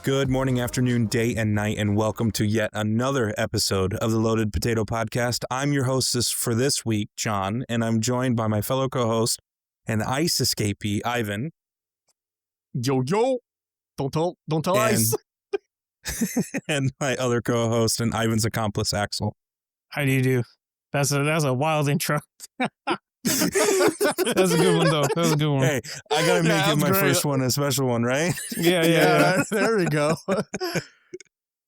Good morning, afternoon, day, and night, and welcome to yet another episode of the Loaded Potato Podcast. I'm your hostess for this week, John, and I'm joined by my fellow co-host and ice escapee, Ivan. Yo, don't tell ice. And my other co-host and Ivan's accomplice, Axel. How do you do? That's a wild intro. That's a good one, though. That was a good one. Hey, I gotta make it my first one a special one, right? Yeah. There we go.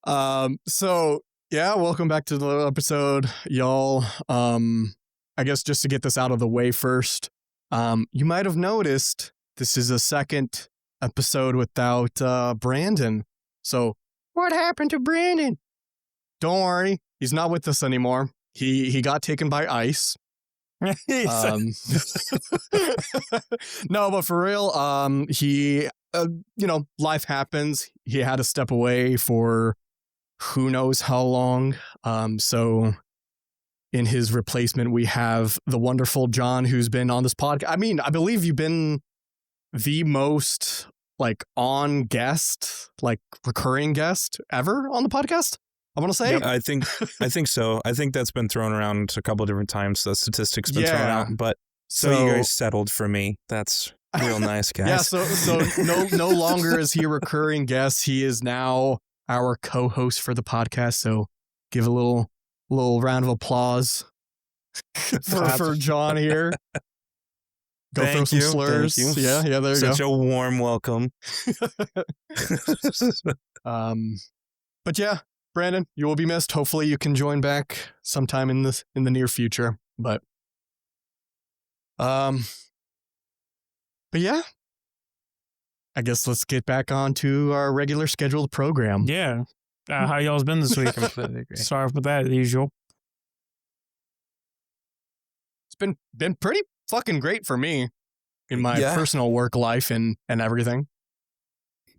Welcome back to the episode, y'all. I guess just to get this out of the way first, you might have noticed this is a second episode without Brandon. So what happened to Brandon? Don't worry, he's not with us anymore. He got taken by ice. No, but for real, he, life happens. He had to step away for who knows how long. So in his replacement, we have the wonderful John, who's been on this podcast. I mean, I believe you've been the most on guest, recurring guest ever on the podcast. I want to say. Yeah, I think so. I think that's been thrown around a couple of different times. The statistics been thrown out, but so you guys settled for me. That's real nice, guys. Yeah. So no longer is he a recurring guest. He is now our co-host for the podcast. So give a little round of applause for John here. Go throw some slurs. Thank you. Yeah. There you go. Such a warm welcome. But yeah. Brandon, you will be missed. Hopefully you can join back sometime in the near future. But yeah. I guess let's get back on to our regular scheduled program. Yeah. How y'all's been this week? Sorry for that, as usual. It's been pretty fucking great for me in my personal work life and everything.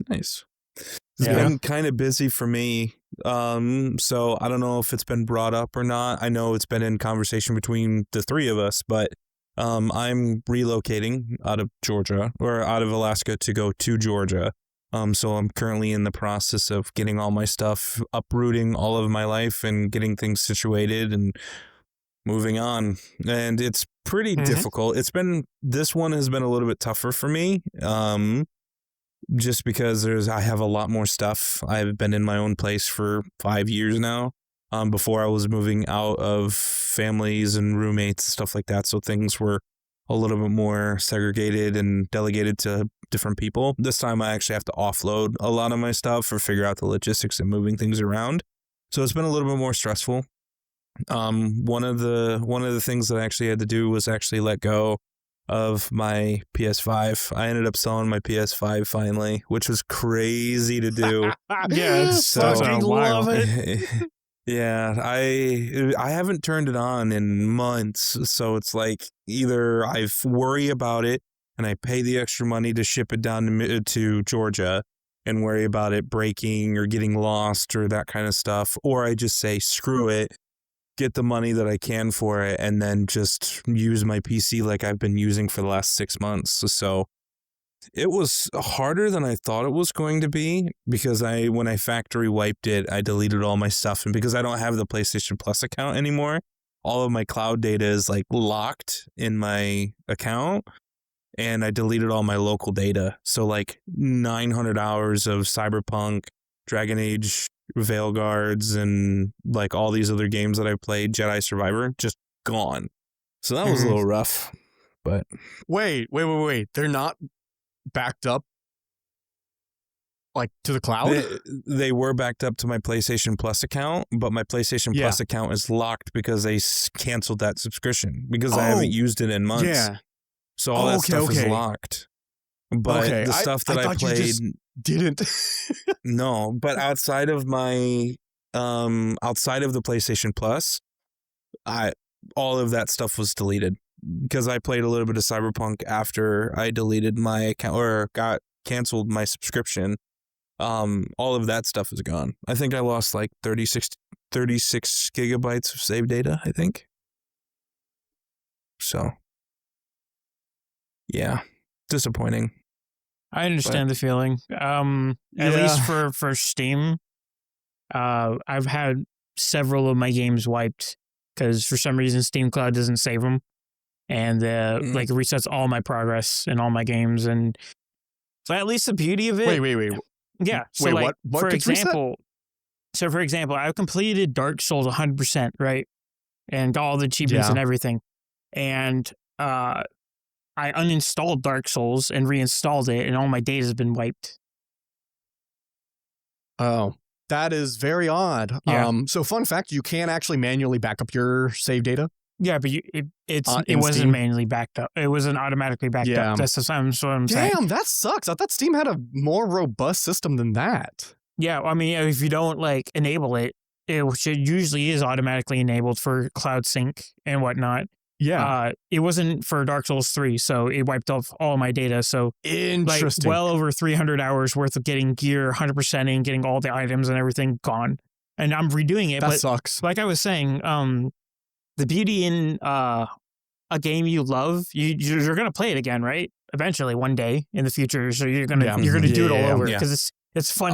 Nice. It's been kind of busy for me. So I don't know if it's been brought up or not. I know it's been in conversation between the three of us, but I'm relocating out of Georgia or out of Alaska to go to Georgia. So I'm currently in the process of getting all my stuff, uprooting all of my life and getting things situated and moving on. And it's pretty difficult. This one has been a little bit tougher for me. Just because I have a lot more stuff. I've been in my own place for 5 years now. Before I was moving out of families and roommates and stuff like that. So things were a little bit more segregated and delegated to different people. This time I actually have to offload a lot of my stuff or figure out the logistics of moving things around. So it's been a little bit more stressful. One of the things that I actually had to do was actually let go of my PS5. I ended up selling my PS5 finally, which was crazy to do. Yeah, so fucking love it. Yeah, I haven't turned it on in months, so it's like either I worry about it and I pay the extra money to ship it down to Georgia and worry about it breaking or getting lost or that kind of stuff, or I just say screw it, get the money that I can for it, and then just use my PC like I've been using for the last 6 months. So it was harder than I thought it was going to be because when I factory wiped it, I deleted all my stuff. And because I don't have the PlayStation Plus account anymore, all of my cloud data is locked in my account, and I deleted all my local data. So 900 hours of Cyberpunk, Dragon Age, Veilguards, and all these other games that I played, Jedi Survivor, just gone. So that was a little rough. But wait. They're not backed up to the cloud? They were backed up to my PlayStation Plus account, but my PlayStation Plus account is locked because they canceled that subscription because I haven't used it in months. Yeah. So all that stuff is locked. But the stuff that I played didn't. No, but outside of the PlayStation Plus, all of that stuff was deleted because I played a little bit of Cyberpunk after I deleted my account or got canceled my subscription. All of that stuff is gone. I think I lost 36 gigabytes of save data, I think. So, yeah, disappointing. I understand the feeling. At least for Steam, I've had several of my games wiped because for some reason Steam Cloud doesn't save them, and like it resets all my progress in all my games. And so at least the beauty of it. Wait. Yeah. So wait, like, what for gets example, I completed Dark Souls 100%, right, and got all the achievements and everything, and I uninstalled Dark Souls and reinstalled it, and all my data has been wiped. Oh, that is very odd. Yeah. So fun fact, you can actually manually back up your save data. Yeah, but it wasn't Steam? manually backed up. It wasn't automatically backed up. That's what I'm saying. Damn, that sucks. I thought Steam had a more robust system than that. Yeah, I mean, if you don't like enable it, which it usually is automatically enabled for cloud sync and whatnot. Yeah. It wasn't for Dark Souls 3, so it wiped off all my data. So interesting. Like well over 300 hours worth of getting gear 100%ing, getting all the items and everything gone. And I'm redoing it. That sucks. Like I was saying, the beauty in a game you love, you're gonna play it again, right? Eventually, one day in the future. So you're gonna do it all over because it's fun.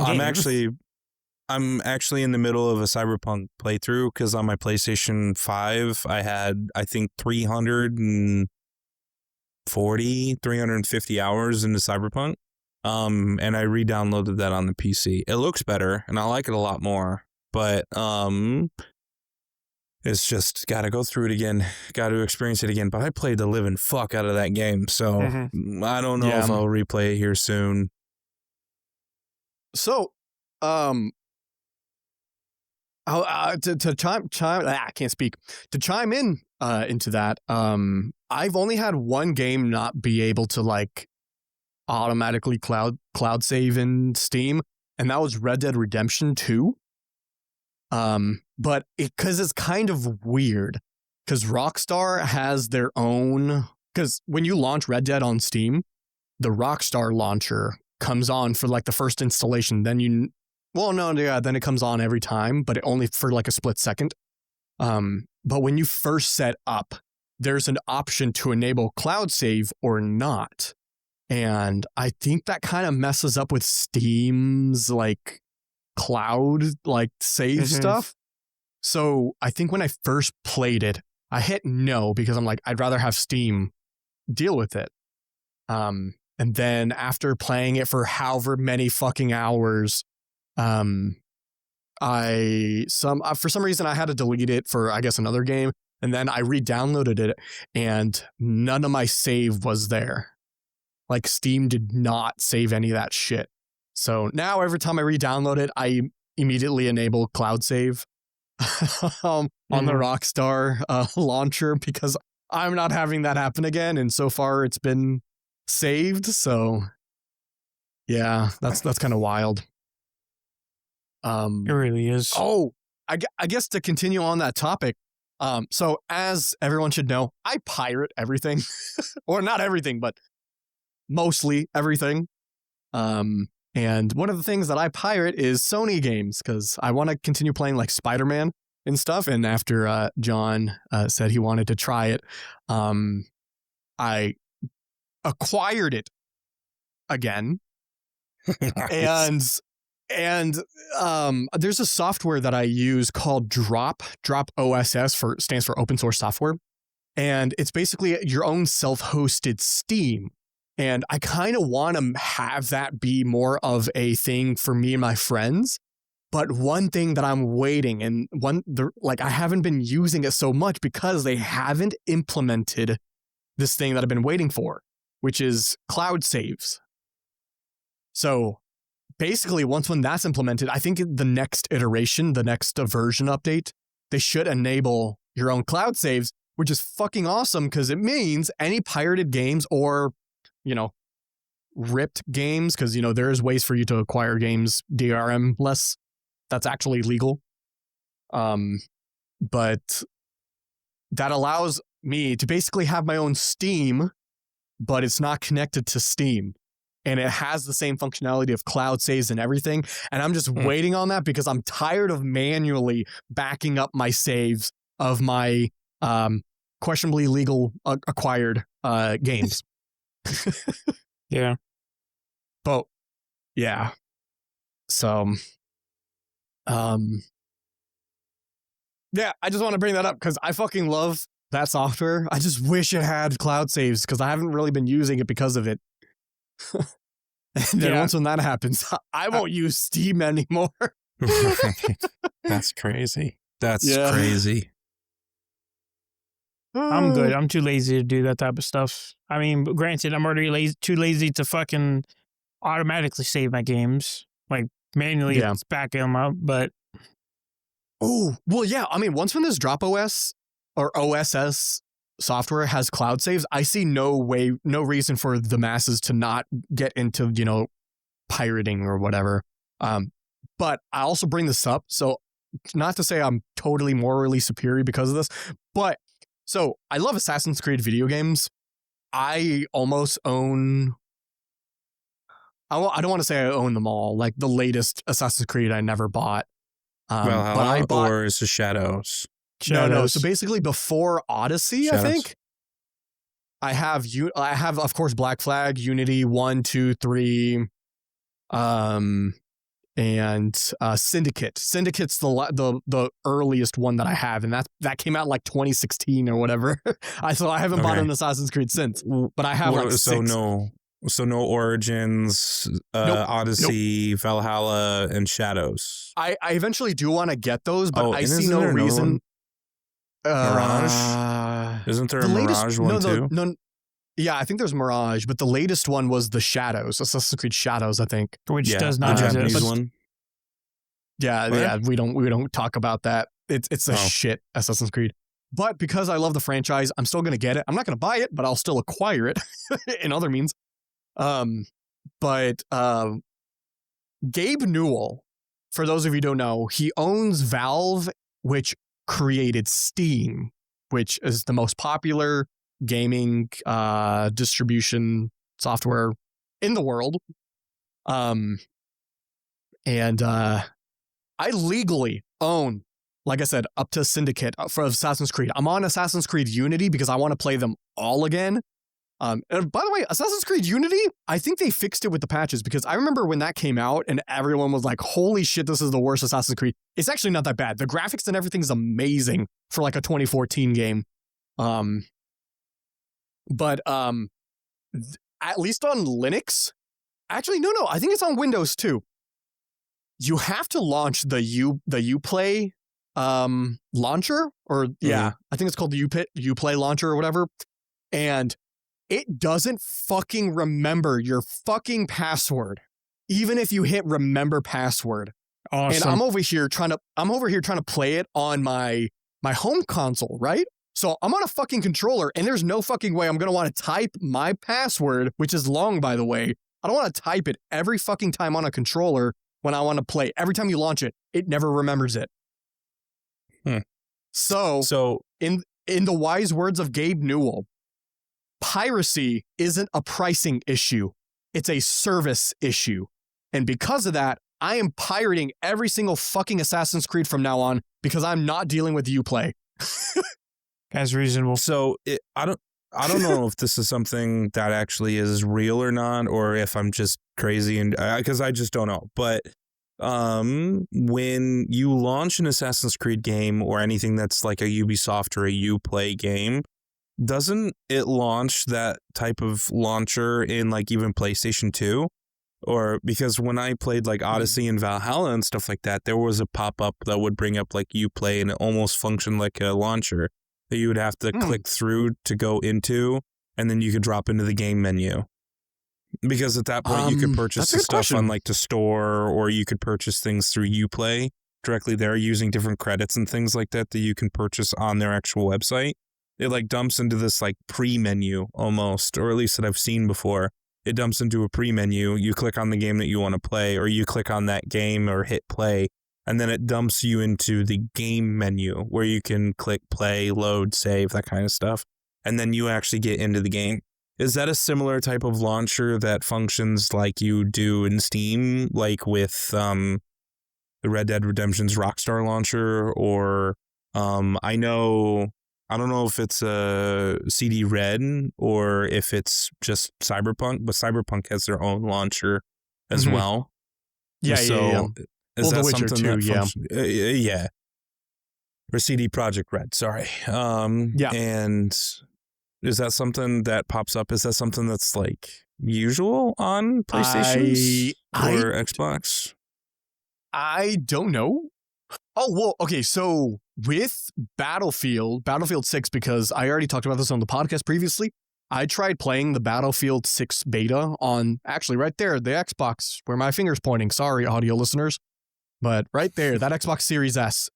I'm actually in the middle of a Cyberpunk playthrough because on my PlayStation 5, I had, I think, 350 hours into Cyberpunk. And I re-downloaded that on the PC. It looks better, and I like it a lot more. But it's just got to go through it again, got to experience it again. But I played the living fuck out of that game, so I don't know if I'll replay it here soon. So, to chime I can't speak. To chime in into that, I've only had one game not be able to like automatically cloud save in Steam, and that was Red Dead Redemption 2. But because it's kind of weird, because Rockstar has their own, because when you launch Red Dead on Steam, the Rockstar launcher comes on for like the first installation, then then it comes on every time, but only for like a split second. But when you first set up, there's an option to enable cloud save or not. And I think that kind of messes up with Steam's like cloud like save stuff. So I think when I first played it, I hit no because I'm like, I'd rather have Steam deal with it. And then after playing it for however many fucking hours, for some reason I had to delete it for, I guess, another game. And then I re-downloaded it and none of my save was there. Like Steam did not save any of that shit. So now every time I re-download it, I immediately enable cloud save on the Rockstar launcher because I'm not having that happen again. And so far it's been saved. So yeah, that's kind of wild. It really is. Oh, I guess to continue on that topic. So as everyone should know, I pirate everything, or not everything, but mostly everything. And one of the things that I pirate is Sony games because I want to continue playing like Spider-Man and stuff. And after John said he wanted to try it, I acquired it again. Nice. And there's a software that I use called Drop OSS stands for open source software. And it's basically your own self-hosted Steam. And I kind of want to have that be more of a thing for me and my friends. But one thing that I'm waiting, and I haven't been using it so much because they haven't implemented this thing that I've been waiting for, which is cloud saves. So basically, when that's implemented, I think the next iteration, the next version update, they should enable your own cloud saves, which is fucking awesome because it means any pirated games or ripped games, because, there's ways for you to acquire games DRM less. That's actually legal. But that allows me to basically have my own Steam, but it's not connected to Steam. And it has the same functionality of cloud saves and everything. And I'm just waiting on that because I'm tired of manually backing up my saves of my questionably legal acquired games. Yeah. But yeah. So yeah, I just want to bring that up because I fucking love that software. I just wish it had cloud saves because I haven't really been using it because of it. And then once when that happens, I won't use Steam anymore. That's crazy. That's crazy. I'm good. I'm too lazy to do that type of stuff. I mean, granted, I'm already too lazy to fucking automatically save my games, like manually back them up. But oh, well, yeah. I mean, once when this Drop OS or OSS software has cloud saves, I see no reason for the masses to not get into, pirating or whatever. But I also bring this up. So not to say I'm totally morally superior because of this, but so I love Assassin's Creed video games. I almost own, I don't want to say I own them all. Like the latest Assassin's Creed I never bought. But I bought, or is it Shadows? No. So basically before Odyssey, I think I have of course Black Flag, Unity 1, 2, 3, and Syndicate. Syndicate's the earliest one that I have, and that came out like 2016 or whatever. So I haven't bought an Assassin's Creed since, but I have like 6. So no Origins, Nope. Odyssey, Valhalla, and Shadows. I eventually do want to get those, but I see isn't no there another reason. one? Mirage? Isn't there a Mirage one too? No, yeah, I think there's Mirage, but the latest one was the Shadows, Assassin's Creed Shadows, I think. Which does not the exist. Japanese one. Yeah, we don't talk about that. It's a shit Assassin's Creed. But because I love the franchise, I'm still gonna get it. I'm not gonna buy it, but I'll still acquire it in other means. But Gabe Newell, for those of you who don't know, he owns Valve, which created Steam, which is the most popular gaming distribution software in the world. And I legally own, like I said, up to Syndicate for Assassin's Creed. I'm on Assassin's Creed Unity because I want to play them all again. And by the way, Assassin's Creed Unity, I think they fixed it with the patches because I remember when that came out and everyone was like, holy shit, this is the worst Assassin's Creed. It's actually not that bad. The graphics and everything's amazing for like a 2014 game. But at least on Linux, actually, no, I think it's on Windows too. You have to launch the Uplay launcher, or I think it's called the Uplay launcher or whatever. And it doesn't fucking remember your fucking password, even if you hit remember password. Awesome. And I'm over here trying to play it on my home console, right? So I'm on a fucking controller, and there's no fucking way I'm gonna want to type my password, which is long, by the way. I don't want to type it every fucking time on a controller when I want to play. Every time you launch it, it never remembers it. So in the wise words of Gabe Newell, piracy isn't a pricing issue. It's a service issue. And because of that, I am pirating every single fucking Assassin's Creed from now on because I'm not dealing with Uplay. That's reasonable. So I don't know if this is something that actually is real or not, or if I'm just crazy and because I just don't know. But when you launch an Assassin's Creed game or anything that's like a Ubisoft or a Uplay game, doesn't it launch that type of launcher in like even PlayStation 2? Or because when I played like Odyssey and Valhalla and stuff like that, there was a pop-up that would bring up like Uplay, and it almost functioned like a launcher that you would have to click through to go into, and then you could drop into the game menu. Because at that point you could purchase the stuff on like the store, or you could purchase things through Uplay directly there using different credits and things like that you can purchase on their actual website. It like dumps into this like pre-menu almost, or at least that I've seen before. It dumps into a pre-menu. You click on the game that you want to play, or you click on that game or hit play, and then it dumps you into the game menu where you can click play, load, save, that kind of stuff. And then you actually get into the game. Is that a similar type of launcher that functions like you do in Steam, like with the Red Dead Redemption's Rockstar launcher? Or I don't know if it's a CD Red or if it's just Cyberpunk, but Cyberpunk has their own launcher as well. Yeah. Is Well, that The Witcher something 2, that yeah. Or CD Projekt Red, sorry. Yeah. And is that something that pops up? Is that something that's like usual on PlayStations or Xbox? I don't know. Oh, well, okay. So with Battlefield 6, because I already talked about this on the podcast previously, I tried playing the Battlefield 6 beta on, actually right there, the Xbox, where my finger's pointing. Sorry, audio listeners. But right there, that Xbox Series S.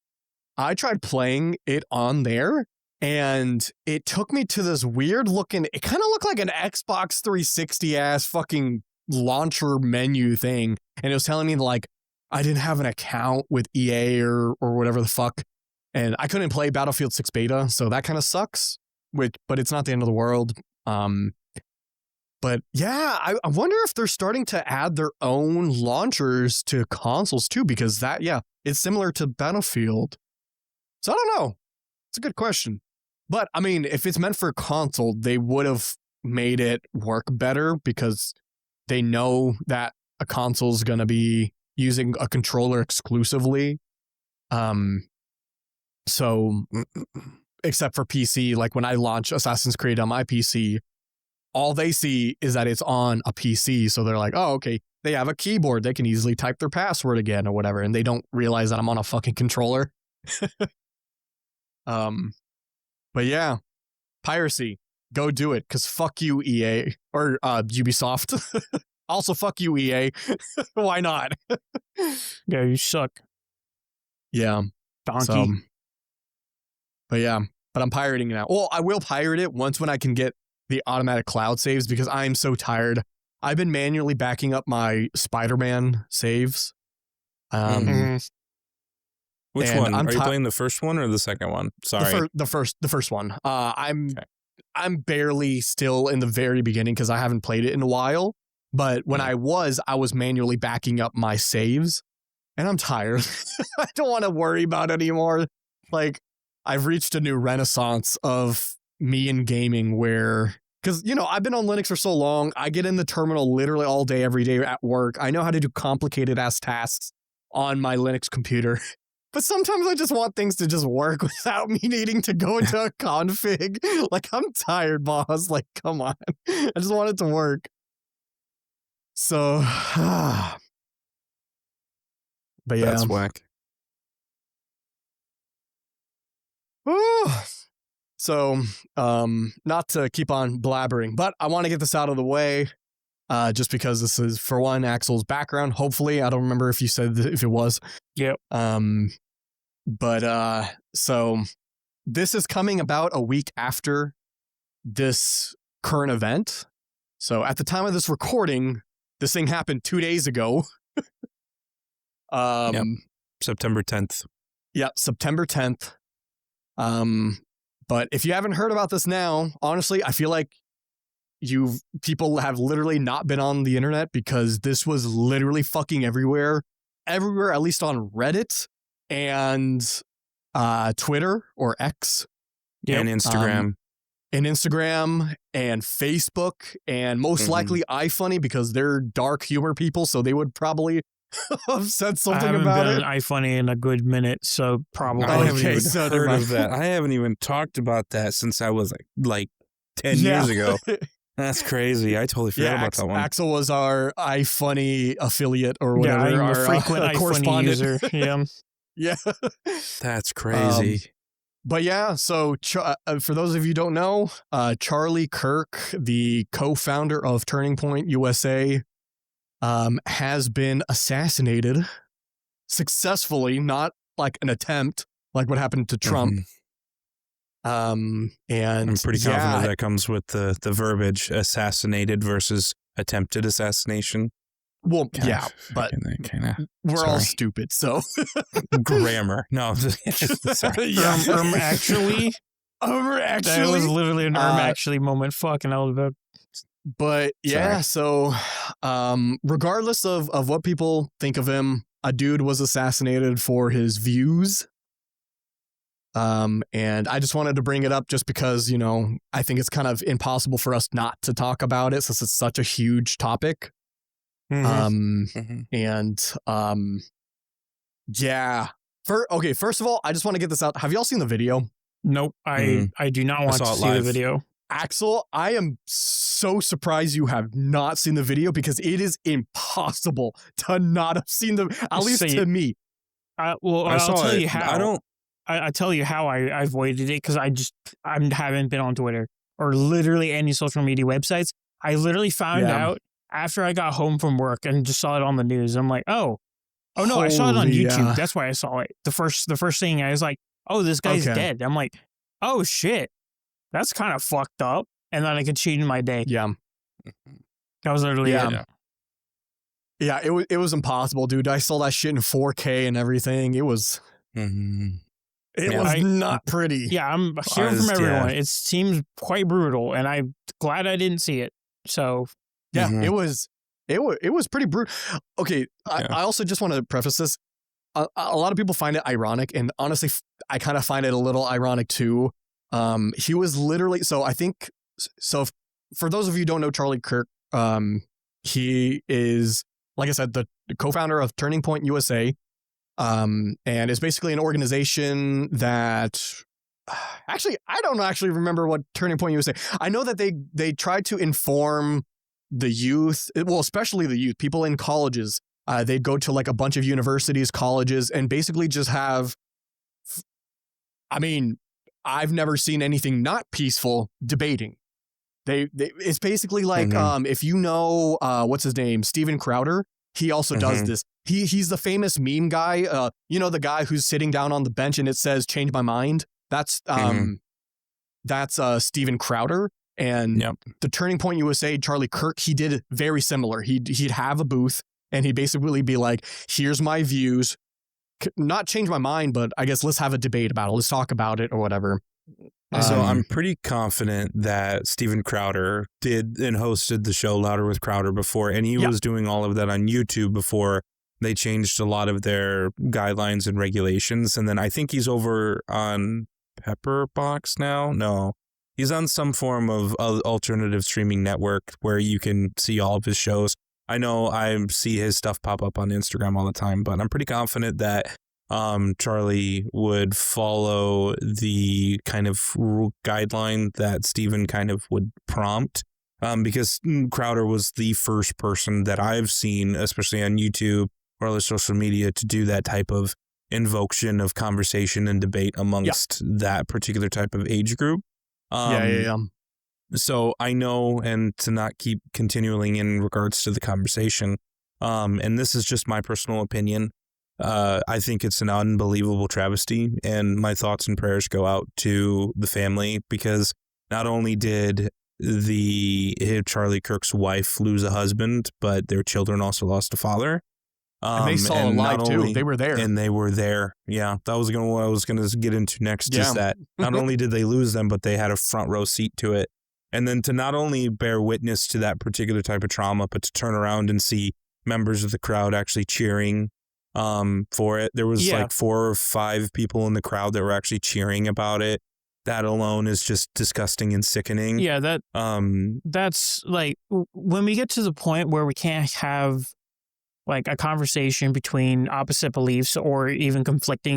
I tried playing it on there, and it took me to this weird looking, it kind of looked like an Xbox 360 ass fucking launcher menu thing. And it was telling me like I didn't have an account with EA or whatever the fuck. And I couldn't play Battlefield 6 beta, so that kind of sucks. But it's not the end of the world. But yeah, I wonder if they're starting to add their own launchers to consoles too, because that, yeah, it's similar to Battlefield. So I don't know. It's a good question. But I mean, if it's meant for a console, they would have made it work better because they know that a console is going to be using a controller exclusively. So except for PC, like when I launch Assassin's Creed on my PC, all they see is that it's on a PC. So they're like, oh, okay, they have a keyboard. They can easily type their password again or whatever. And they don't realize that I'm on a fucking controller. But yeah, Piracy, go do it. Cause fuck you, EA or Ubisoft. Also, fuck you, EA. Why not? Yeah, you suck. Yeah. Donkey. So, but yeah, but I'm pirating it now. Well, I will pirate it once when I can get the automatic cloud saves because I'm so tired. I've been manually backing up my Spider-Man saves. Which one? Are you playing the first one or the second one? Sorry. The first one. I'm barely still in the very beginning because I haven't played it in a while. But when I was manually backing up my saves, and I'm tired. I don't want to worry about it anymore. Like, I've reached a new renaissance of me in gaming where, because, you know, I've been on Linux for so long. I get in the terminal literally all day, every day at work. I know how to do complicated ass tasks on my Linux computer. But sometimes I just want things to just work without me needing to go into a config. Like, I'm tired, boss. Like, come on. I just want it to work. So, but yeah. That's whack. So, not to keep on blabbering, but I want to get this out of the way, just because this is, for one, Axel's background. Hopefully, I don't remember if you said if it was. Yep. But so this is coming about a week after this current event. So at the time of this recording, this thing happened 2 days ago. Yep. September 10th. Yeah, September 10th. But if you haven't heard about this now, honestly, I feel like people have literally not been on the internet because this was literally fucking everywhere, at least on Reddit and Twitter or X. Yep. And Instagram. And Facebook, and most likely iFunny because they're dark humor people, so they would probably have said something about it. I haven't been iFunny in a good minute, so probably. I haven't even heard of that. I haven't even talked about that since I was like 10 years ago. That's crazy. I totally forgot about that one. Axel was our iFunny affiliate or whatever. Yeah, I'm our a frequent iFunny user. Yeah. Yeah. That's crazy. But yeah, so for those of you who don't know, Charlie Kirk, the co-founder of Turning Point USA, has been assassinated successfully, not like an attempt, like what happened to Trump. And I'm pretty confident that comes with the verbiage assassinated versus attempted assassination. Well, yeah, but we're all stupid, so grammar. No, sorry. Actually, that was literally an actually moment. Fucking all about. But yeah, so regardless of what people think of him, a dude was assassinated for his views. And I just wanted to bring it up just because, you know, I think it's kind of impossible for us not to talk about it since it's such a huge topic. And yeah. First of all, I just want to get this out. Have y'all seen the video? Nope. I do not want to see the video. Axel, I am so surprised you have not seen the video because it is impossible to not have seen the, at least to me. Well, I'll tell you how. I tell you how I avoided it because I haven't been on Twitter or literally any social media websites. I literally found out after I got home from work and just saw it on the news. I'm like, oh no, I saw it on YouTube. That's why I saw it. The first thing I was like, oh, this guy's dead. I'm like, oh shit, that's kind of fucked up. And then I could cheat in my day. Yeah, that was literally it. Yeah, it was impossible, dude. I saw that shit in 4K and everything. It was. It was not pretty. Yeah, I'm hearing from everyone. It seems quite brutal, and I'm glad I didn't see it. So, yeah, it was pretty brutal. Okay, I also just want to preface this. A lot of people find it ironic, and honestly, I kind of find it a little ironic too. He was literally for those of you who don't know Charlie Kirk, he is, like I said, the co-founder of Turning Point USA. And it's basically an organization that actually, I don't actually remember what Turning Point USA. I know that they tried to inform the youth, well, especially the youth, people in colleges. They'd go to like a bunch of universities, colleges, and basically just have, I mean, I've never seen anything not peaceful debating. It's basically like, if you know, what's his name? Steven Crowder. He also does this. He's the famous meme guy. You know, the guy who's sitting down on the bench and it says, change my mind. That's Steven Crowder. And the Turning Point USA, Charlie Kirk, he did very similar. He'd have a booth and he'd basically be like, here's my views. Not change my mind, but I guess let's have a debate about it. Let's talk about it or whatever. So I'm pretty confident that Steven Crowder did and hosted the show Louder with Crowder before, and he was doing all of that on YouTube before they changed a lot of their guidelines and regulations. And then I think he's over on Pepperbox now. No, he's on some form of alternative streaming network where you can see all of his shows. I know I see his stuff pop up on Instagram all the time, but I'm pretty confident that Charlie would follow the kind of rule guideline that Steven kind of would prompt, because Crowder was the first person that I've seen, especially on YouTube or other social media, to do that type of invocation of conversation and debate amongst that particular type of age group. So I know, and to not keep continuing in regards to the conversation, and this is just my personal opinion, I think it's an unbelievable travesty, and my thoughts and prayers go out to the family, because not only did Charlie Kirk's wife lose a husband, but their children also lost a father. And they saw it live too. They were there. And they were there. Yeah, that was what I was going to get into next, is that not only did they lose them, but they had a front row seat to it. And then to not only bear witness to that particular type of trauma, but to turn around and see members of the crowd actually cheering for it. There was like 4 or 5 people in the crowd that were actually cheering about it. That alone is just disgusting and sickening. Yeah, that's like, when we get to the point where we can't have like a conversation between opposite beliefs or even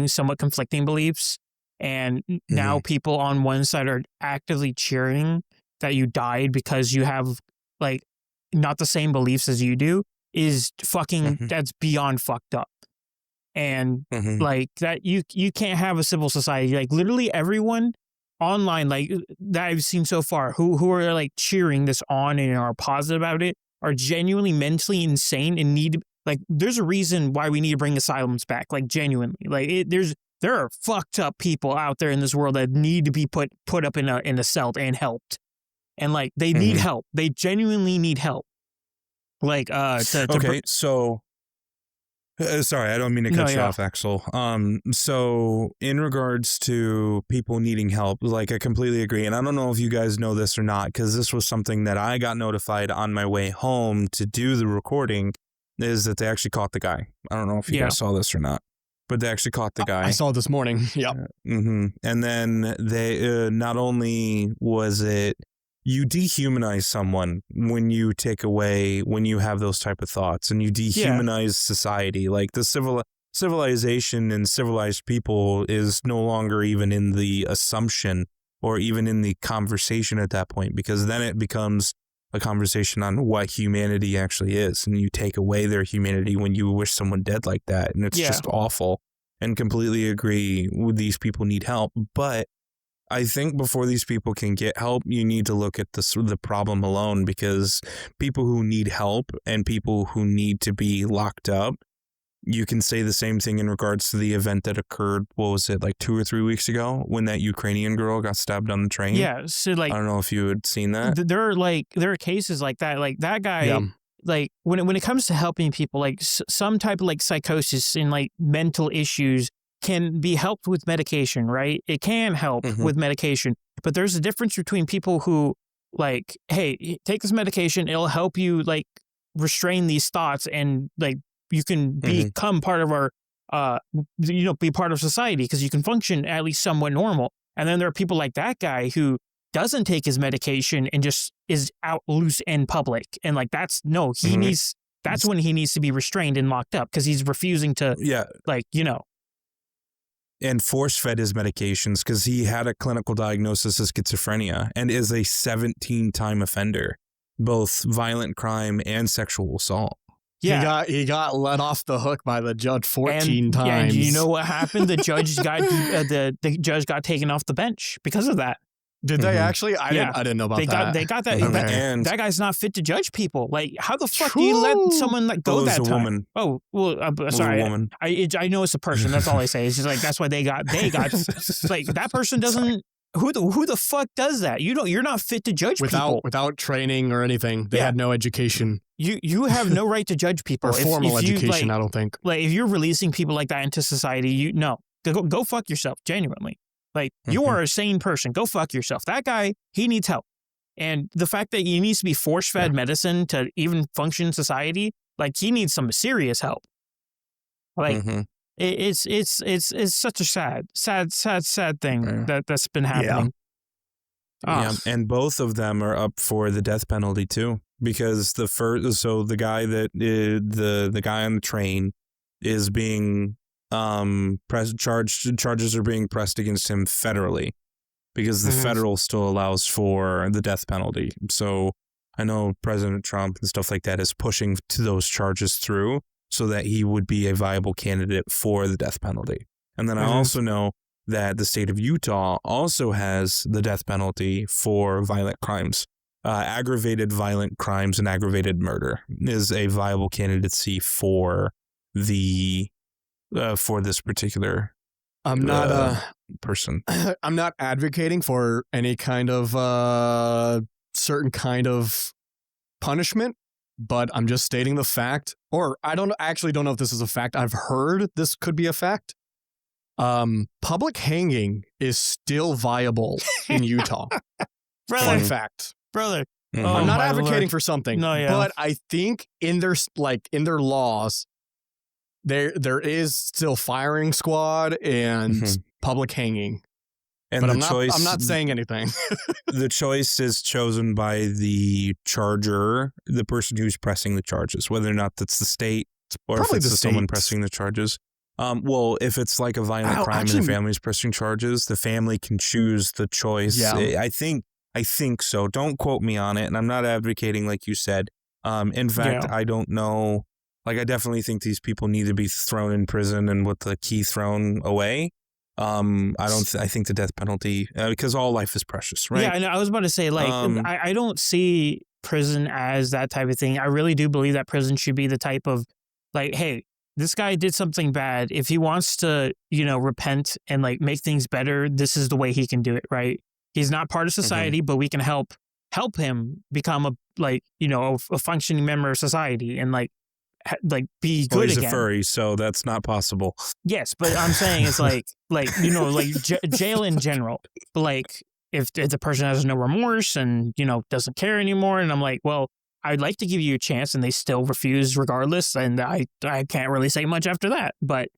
somewhat conflicting beliefs, and now people on one side are actively cheering that you died because you have like not the same beliefs as you do, is fucking, that's beyond fucked up. And like that, you can't have a civil society. Like literally everyone online, like that I've seen so far, who are like cheering this on and are positive about it, are genuinely mentally insane and need, like, there's a reason why we need to bring asylums back. Like genuinely, like there are fucked up people out there in this world that need to be put up in a cell and helped, and like they need help. They genuinely need help. Like so. Sorry, I don't mean to cut you off, Axel. So in regards to people needing help, like I completely agree. And I don't know if you guys know this or not, because this was something that I got notified on my way home to do the recording, is that they actually caught the guy. I don't know if you guys saw this or not, but they actually caught the guy. I saw it this morning. Yep. And then they, not only was it you dehumanize someone when you have those type of thoughts, and you dehumanize society. Like the civilization and civilized people is no longer even in the assumption or even in the conversation at that point, because then it becomes a conversation on what humanity actually is, and you take away their humanity when you wish someone dead like that, and it's just awful. And completely agree with these people need help, but I think before these people can get help, you need to look at the problem alone, because people who need help and people who need to be locked up, you can say the same thing in regards to the event that occurred, what was it, like 2 or 3 weeks ago, when that Ukrainian girl got stabbed on the train? Yeah, so like, I don't know if you had seen that. There are cases like that guy, like when it comes to helping people, like some type of like psychosis and like mental issues can be helped with medication, right? It can help with medication, but there's a difference between people who like, hey, take this medication, it'll help you like restrain these thoughts, and like you can become part of our, be part of society because you can function at least somewhat normal. And then there are people like that guy who doesn't take his medication and just is out loose in public. And like, that's when he needs to be restrained and locked up because he's refusing to, and force-fed his medications because he had a clinical diagnosis of schizophrenia and is a 17-time offender, both violent crime and sexual assault. Yeah, he got let off the hook by the judge 14 times. Yeah, and you know what happened? The judge got the judge got taken off the bench because of that. Did they actually? I didn't know about that. They got that. Okay. That guy's not fit to judge people. Like, how the fuck do you let someone like go that time? Woman. Oh, well, sorry. A woman. I know it's a person. That's all I say. It's just like that's why they got like that person doesn't. Who the fuck does that? You're not fit to judge people without training or anything. They had no education. You have no right to judge people or formal education. I don't think. Like if you're releasing people like that into society, go fuck yourself. Genuinely. Like, you are a sane person. Go fuck yourself. That guy, he needs help. And the fact that he needs to be force-fed medicine to even function in society, like, he needs some serious help. Like, it's such a sad thing that's been happening. Yeah, and both of them are up for the death penalty, too. Because the guy that the guy on the train is being... charges are being pressed against him federally because the federal still allows for the death penalty. So I know President Trump and stuff like that is pushing to those charges through so that he would be a viable candidate for the death penalty. And then I also know that the state of Utah also has the death penalty for violent crimes. Aggravated violent crimes and aggravated murder is a viable candidacy for this particular person. I'm not advocating for any kind of certain kind of punishment, but I'm just stating the fact, or I don't know if this is a fact. I've heard this could be a fact. Public hanging is still viable in Utah. Fun fact. Brother. I'm not advocating for something, but I think in their laws, there is still firing squad and public hanging. And but I'm not saying anything. The choice is chosen by the charger, the person who's pressing the charges, whether or not that's the state or probably if it's someone pressing the charges. Well, if it's like a violent crime and the family's pressing charges, the family can choose the choice. Yeah. I think so. Don't quote me on it. And I'm not advocating like you said. In fact, I don't know. Like, I definitely think these people need to be thrown in prison and with the key thrown away. I think the death penalty, because all life is precious, right? Yeah, and I was about to say, like, I don't see prison as that type of thing. I really do believe that prison should be the type of, like, hey, this guy did something bad. If he wants to, repent and, like, make things better, this is the way he can do it, right? He's not part of society, but we can help him become a functioning member of society and, like be good again. He's a furry, so that's not possible. Yes, but I'm saying it's like jail in general. But like if the person has no remorse and doesn't care anymore, and I'm like, well, I'd like to give you a chance, and they still refuse regardless, and I can't really say much after that. But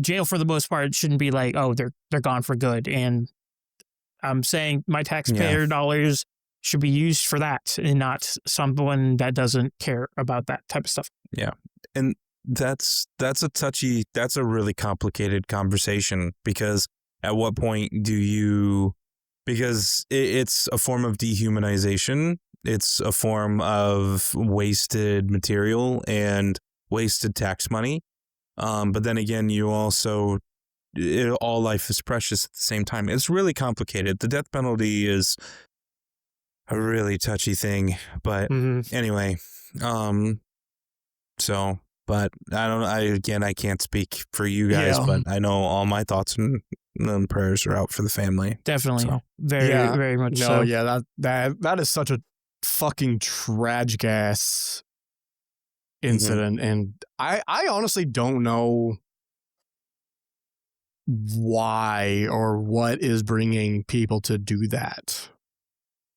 jail for the most part shouldn't be like, oh, they're gone for good, and I'm saying my taxpayer dollars should be used for that and not someone that doesn't care about that type of stuff. Yeah. And that's a really complicated conversation, because at what point do you, because it's a form of dehumanization. It's a form of wasted material and wasted tax money. But then again, you also, all life is precious at the same time. It's really complicated. The death penalty is a really touchy thing, but anyway, so, but I can't speak for you guys, but I know all my thoughts and prayers are out for the family. Definitely. So. Very much so. Yeah, that is such a fucking tragic ass incident. And I honestly don't know why or what is bringing people to do that.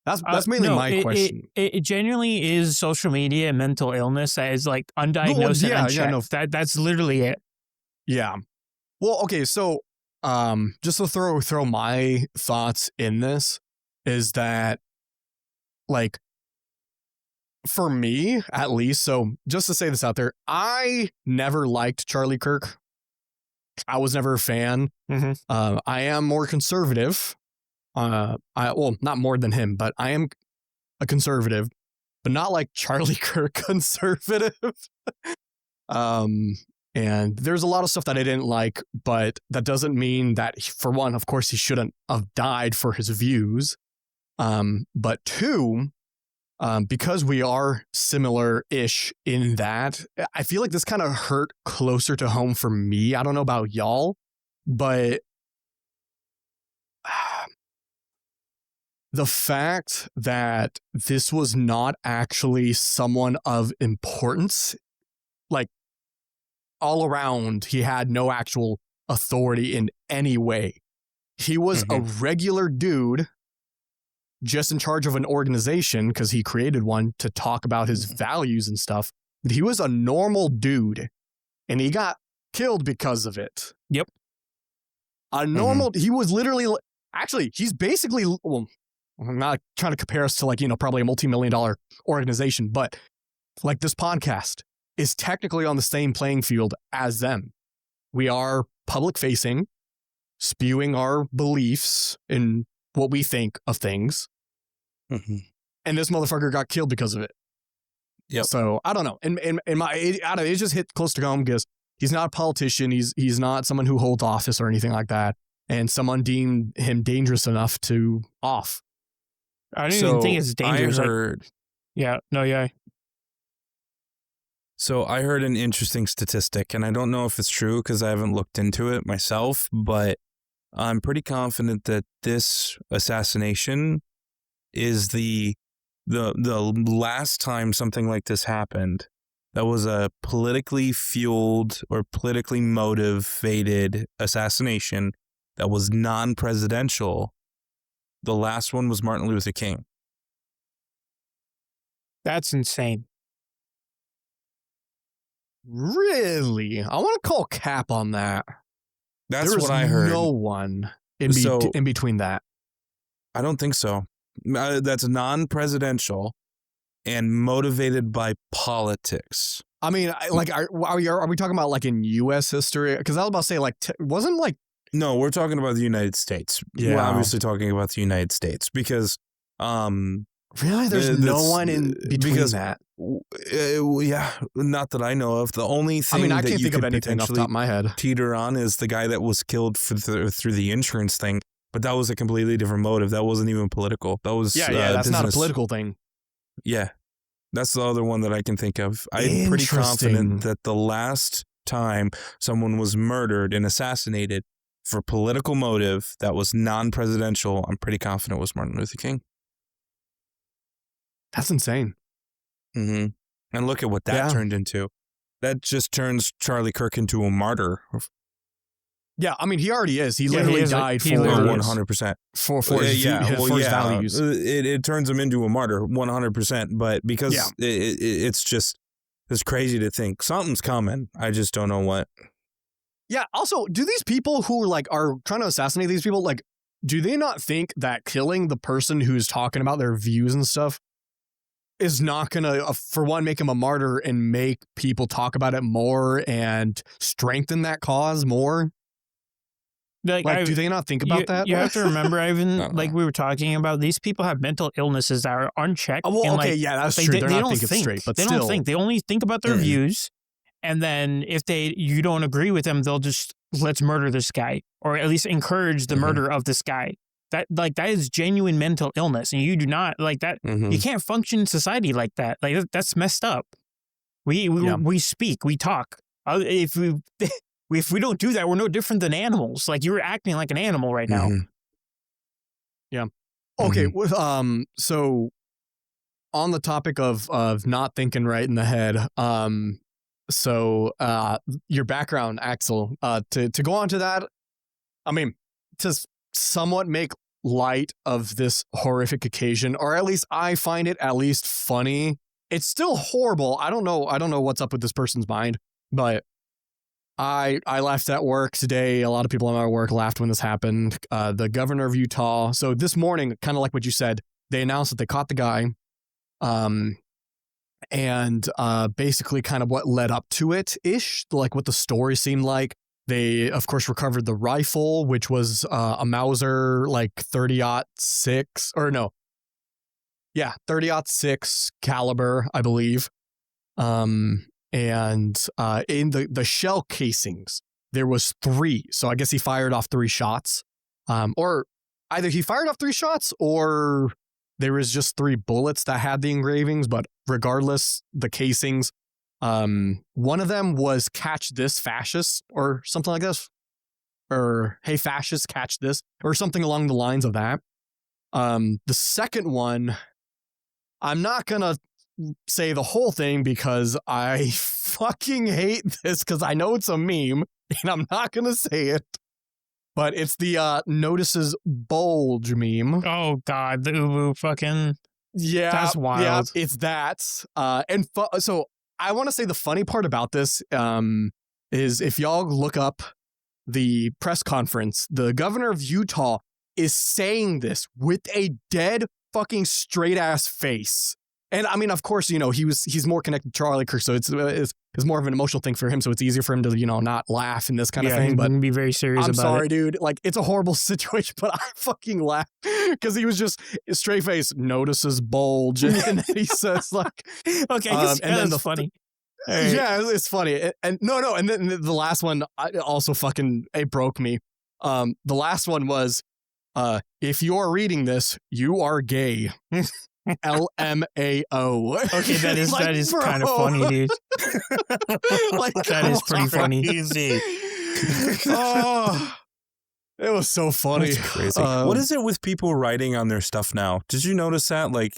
That's mainly my question. It genuinely is social media and mental illness that is like undiagnosed and unchecked. That's literally it. Yeah. Well, okay, so just to throw my thoughts in this is that, like, for me at least, so just to say this out there, I never liked Charlie Kirk. I was never a fan. I am more conservative. Not more than him, but I am a conservative, but not like Charlie Kirk conservative. And there's a lot of stuff that I didn't like, but that doesn't mean that, for one, of course, he shouldn't have died for his views. But two, because we are similar-ish in that, I feel like this kind of hurt closer to home for me. I don't know about y'all, but the fact that this was not actually someone of importance, like all around, he had no actual authority in any way. He was a regular dude just in charge of an organization because he created one to talk about his values and stuff. But he was a normal dude and he got killed because of it. Yep. He was literally, actually, he's basically, well, I'm not trying to compare us to, like, probably a multi-million-dollar organization, but like this podcast is technically on the same playing field as them. We are public facing, spewing our beliefs in what we think of things. And this motherfucker got killed because of it. Yep. So I don't know. It just hit close to home because he's not a politician. He's not someone who holds office or anything like that. And someone deemed him dangerous enough to off. I don't even think it's dangerous. So I heard an interesting statistic, and I don't know if it's true because I haven't looked into it myself, but I'm pretty confident that this assassination is the last time something like this happened. That was a politically fueled or politically motivated assassination that was non-presidential. The last one was Martin Luther King. That's insane. Really? I want to call cap on that. That's what I heard. No one in between that. I don't think so. That's non-presidential and motivated by politics. I mean, are we talking about like in U.S. history? Because I was about to say, like, wasn't like. No, we're talking about the United States. Yeah. We're obviously talking about the United States because. Really? There's no one in between that. Yeah, not that I know of. The only thing I that can't you think of could anything off the top of my head. Teeter on is the guy that was killed through the insurance thing, but that was a completely different motive. That wasn't even political. That was that's business. not a political thing. Yeah, that's the other one that I can think of. I'm pretty confident that the last time someone was murdered and assassinated for political motive that was non-presidential, I'm pretty confident was Martin Luther King. That's insane. And look at what that turned into. That just turns Charlie Kirk into a martyr. Yeah, I mean, he already is. He literally died for 100%. For his values. It turns him into a martyr 100%. But because it's crazy to think something's coming. I just don't know what. Yeah. Also, do these people who like are trying to assassinate these people, like, do they not think that killing the person who's talking about their views and stuff is not going to, for one, make him a martyr and make people talk about it more and strengthen that cause more? Like, do they not think about that? You have to remember, Ivan, like we were talking about, these people have mental illnesses that are unchecked. Oh, well, and okay, yeah, that's true. They're not thinking straight, but they don't think. They only think about their views. And then if you don't agree with them, they'll just, let's murder this guy, or at least encourage the murder of this guy. That is genuine mental illness, and you do not like that. You can't function in society like that. Like, that's messed up. We speak, we talk. If we don't do that, we're no different than animals. Like, you're acting like an animal right now. Yeah. Okay. So on the topic of not thinking right in the head, so your background, Axel, to go on to that, I mean, to somewhat make light of this horrific occasion, or at least I find it at least funny. It's still horrible. I don't know what's up with this person's mind, but I laughed at work today. A lot of people in my work laughed when this happened. The governor of Utah. So this morning, kind of like what you said, they announced that they caught the guy. And basically kind of what led up to it-ish, like what the story seemed like. They, of course, recovered the rifle, which was a Mauser, like 30-06, or no. Yeah, 30-06 caliber, I believe. And in the shell casings, there was 3. So I guess he fired off 3 shots. Or either he fired off 3 shots, or there was just 3 bullets that had the engravings. But regardless, the casings, one of them was "Catch this, fascist," or something like this, or "Hey, fascist, catch this," or something along the lines of that. The second one, I'm not gonna say the whole thing because I fucking hate this, because I know it's a meme and I'm not gonna say it, but it's the notices bulge meme. Oh God, the Ubu fucking, yeah, that's wild. Yeah, it's that. So I want to say the funny part about this is if y'all look up the press conference, the governor of Utah is saying this with a dead fucking straight ass face. And I mean, of course, you know, he's more connected to Charlie Kirk, so it's more of an emotional thing for him, so it's easier for him to, you know, not laugh in this kind of thing. But be very serious I'm about sorry, it. Dude. Like, it's a horrible situation, but I fucking laugh because he was just straight face, notices bulge, and then he says like, okay, and then that's funny. Right. Yeah, it's funny. And no, and then the last one also fucking, it broke me. The last one was, if you're reading this, you are gay. LMAO. Okay, that is like, that is bro. kind of funny, dude. Like, that is pretty funny. Easy. Oh, it was so funny. That's crazy. What is it with people writing on their stuff now? Did you notice that? Like,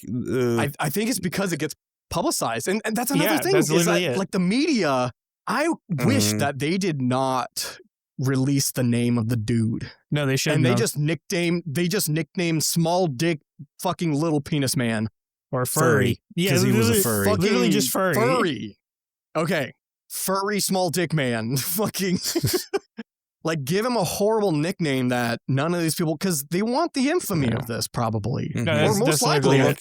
I think it's because it gets publicized, and that's another thing. That's is that, it. like, the media, I wish that they did not release the name of the dude. No, they shouldn't. And they just nicknamed small dick fucking little penis man. Or furry. Yeah, because he was a furry. Literally just furry. Furry. Okay. Furry small dick man. Fucking like, give him a horrible nickname that none of these people, because they want the infamy of this, probably. No, or most likely.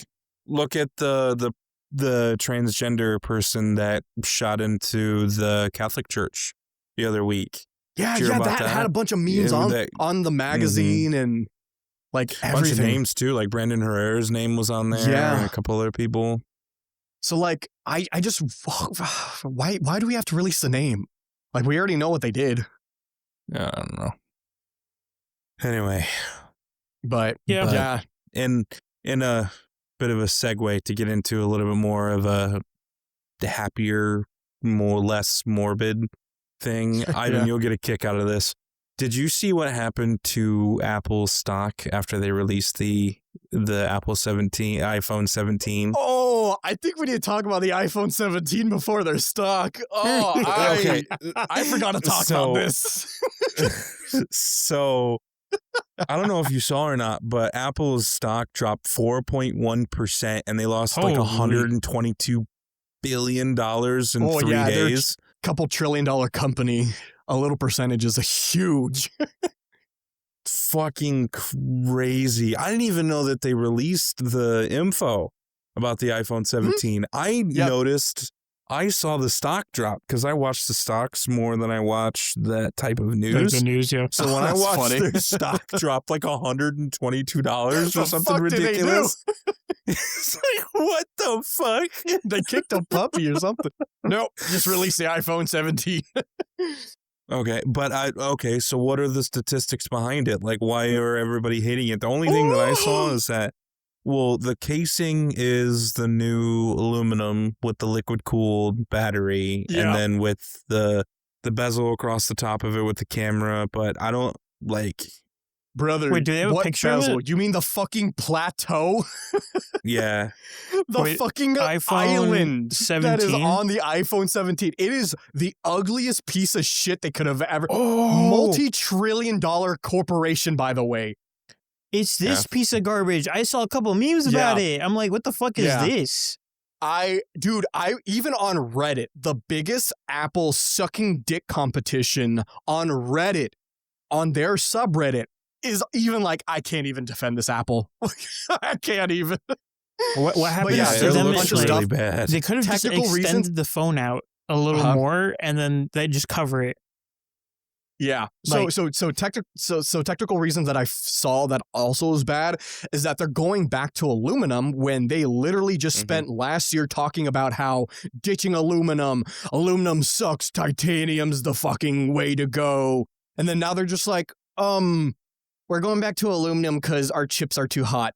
Look at the transgender person that shot into the Catholic Church the other week. Yeah, that had a bunch of memes on the magazine and like everything. A bunch of names too, like Brandon Herrera's name was on there, and a couple other people. So like, I just, why do we have to release the name? Like, we already know what they did. I don't know. Anyway, but in a bit of a segue to get into a little bit more of a happier, less morbid thing. Ivan, you'll get a kick out of this. Did you see what happened to Apple's stock after they released the iPhone 17? Oh, I think we need to talk about the iPhone 17 before their stock. Oh, I forgot to talk about this. So, I don't know if you saw or not, but Apple's stock dropped 4.1%, and they lost like $122 billion in 3 days. Couple $1 trillion company, a little percentage is a huge. fucking crazy. I didn't even know that they released the info about the iPhone 17. I noticed, I saw the stock drop because I watch the stocks more than I watch that type of news. The news, yeah. So when I watched their stock drop like $122 or something ridiculous, ridiculous, it's like, what the fuck? They kicked a puppy or something. Nope, just released the iPhone 17. Okay, but so what are the statistics behind it? Like, why are everybody hating it? The only thing that I saw is that, well, the casing is the new aluminum with the liquid cooled battery, and then with the bezel across the top of it with the camera, but I don't like. Brother, wait, do they have a picture bezel? of it? You mean the fucking plateau? Yeah. Fucking iPhone island 17? that is on the iPhone 17. It is the ugliest piece of shit they could have ever. Oh. Multi-trillion-dollar corporation, by the way. It's this piece of garbage. I saw a couple memes about it. I'm like, what the fuck is this? I even on Reddit, the biggest Apple sucking dick competition on Reddit, on their subreddit, is even like, I can't even defend this Apple. I can't even. What happened to them? Looks really bad. They could have just extended the phone out a little more, and then they just cover it. Yeah. So technical reasons that I saw that also is bad is that they're going back to aluminum when they literally just spent last year talking about how ditching aluminum sucks, titanium's the fucking way to go. And then now they're just like, we're going back to aluminum because our chips are too hot.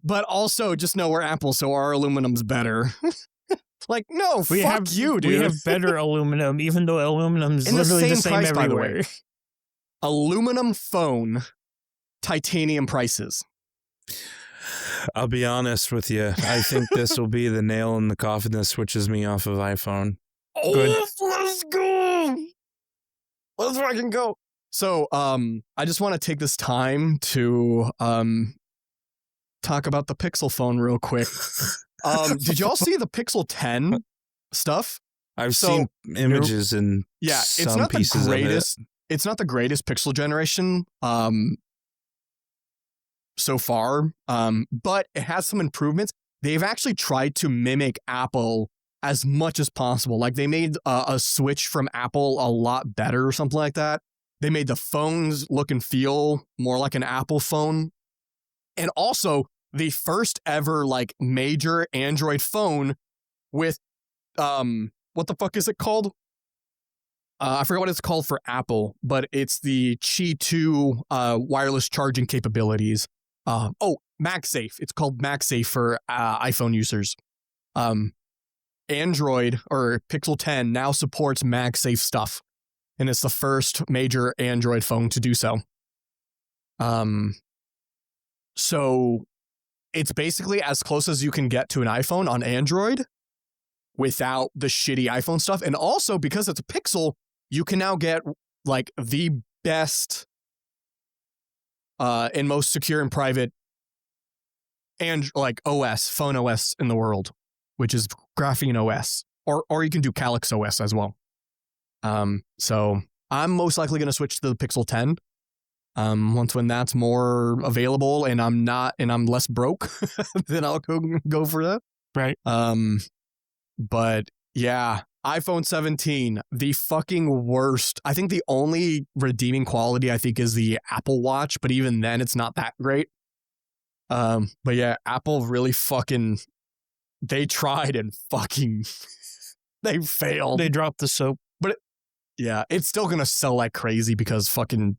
But also just know we're Apple, so our aluminum's better. Like, no, fuck you, dude. We have better aluminum, even though aluminum's literally the same price, everywhere. by the way. Aluminum phone, titanium prices. I'll be honest with you. I think this will be the nail in the coffin that switches me off of iPhone. Oh, good. Let's go. Let's fucking go. So, I just want to take this time to talk about the Pixel phone real quick. Did y'all see the Pixel 10 stuff? I've seen images and it's not the greatest. It's not the greatest Pixel generation so far, but it has some improvements. They've actually tried to mimic Apple as much as possible. Like they made a switch from Apple a lot better or something like that. They made the phones look and feel more like an Apple phone. And also the first ever like major Android phone with, what the fuck is it called? I forgot what it's called for Apple, but it's the Qi 2 wireless charging capabilities. MagSafe. It's called MagSafe for iPhone users. Android or Pixel 10 now supports MagSafe stuff. And it's the first major Android phone to do so. So it's basically as close as you can get to an iPhone on Android without the shitty iPhone stuff. And also because it's a Pixel, you can now get like the best and most secure and private and like phone OS in the world, which is GrapheneOS, or you can do Calyx OS as well. So I'm most likely going to switch to the Pixel 10. Once when that's more available and I'm less broke, then I'll go for that. Right. But yeah, iPhone 17, the fucking worst. I think the only redeeming quality I think is the Apple Watch, but even then it's not that great. But yeah, Apple really fucking, they tried and fucking, they failed. They dropped the soap. But yeah, it's still going to sell like crazy because fucking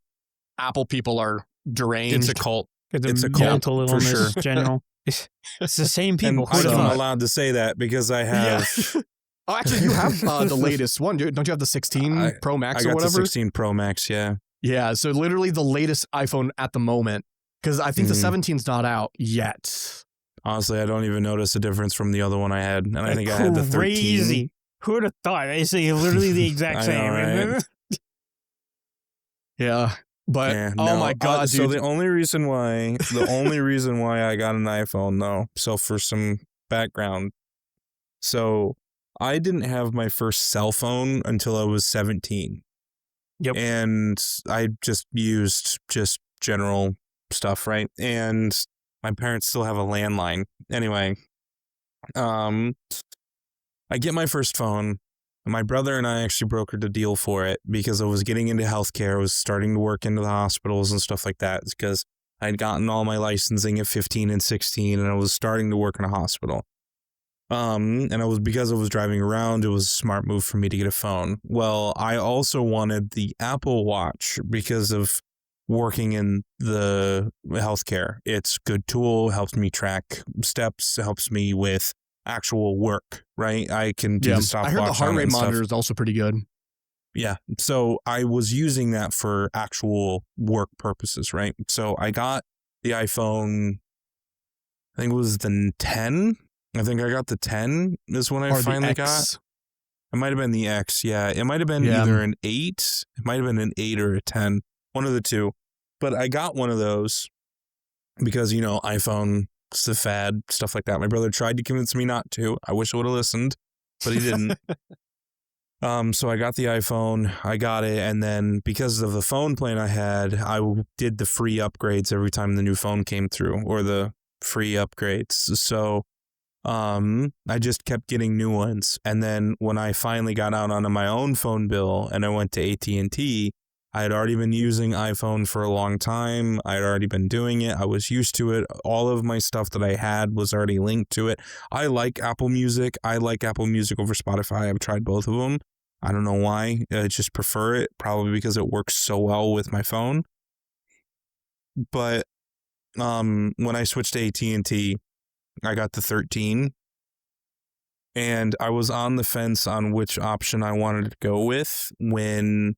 Apple people are deranged. It's a cult. It's a cult for sure. General. It's the same people. And I'm allowed to say that because I have. Yeah. Oh, actually, you have the latest one, dude. Don't you have the 16 Pro Max or whatever? I got the 16 Pro Max, yeah. Yeah, so literally the latest iPhone at the moment. Because I think the 17's not out yet. Honestly, I don't even notice a difference from the other one I had. And I think I had the 13. Crazy. Who would have thought? They say literally the exact same. Know, right? Yeah. But my god, dude. So the only reason why I got an iPhone though, so for some background. So I didn't have my first cell phone until I was 17. Yep. And I just used just general stuff, right? And my parents still have a landline. Anyway, I get my first phone. My brother and I actually brokered a deal for it because I was getting into healthcare. I was starting to work into the hospitals and stuff like that because I had gotten all my licensing at 15 and 16 and I was starting to work in a hospital. And because I was driving around, it was a smart move for me to get a phone. Well, I also wanted the Apple Watch because of working in the healthcare. It's a good tool, helps me track steps, helps me with actual work, right? I can do the stopwatch. I heard the heart rate monitor is also pretty good. Yeah. So I was using that for actual work purposes, right? So I got the iPhone, I think it was the 10. I think I got the 10 is when I finally got. It might have been the X. Yeah. It might have been either an 8. It might have been an 8 or a 10. One of the two. But I got one of those because, iPhone, it's the fad, stuff like that. My brother tried to convince me not to. I wish I would have listened, but he didn't. So I got the iPhone, I got it, and then because of the phone plan I had, I did the free upgrades every time the new phone came through, or the free upgrades. So I just kept getting new ones. And then when I finally got out onto my own phone bill and I went to AT&T, I had already been using iPhone for a long time. I had already been doing it. I was used to it. All of my stuff that I had was already linked to it. I like Apple Music. I like Apple Music over Spotify. I've tried both of them. I don't know why. I just prefer it, probably because it works so well with my phone. But when I switched to AT&T, I got the 13. And I was on the fence on which option I wanted to go with when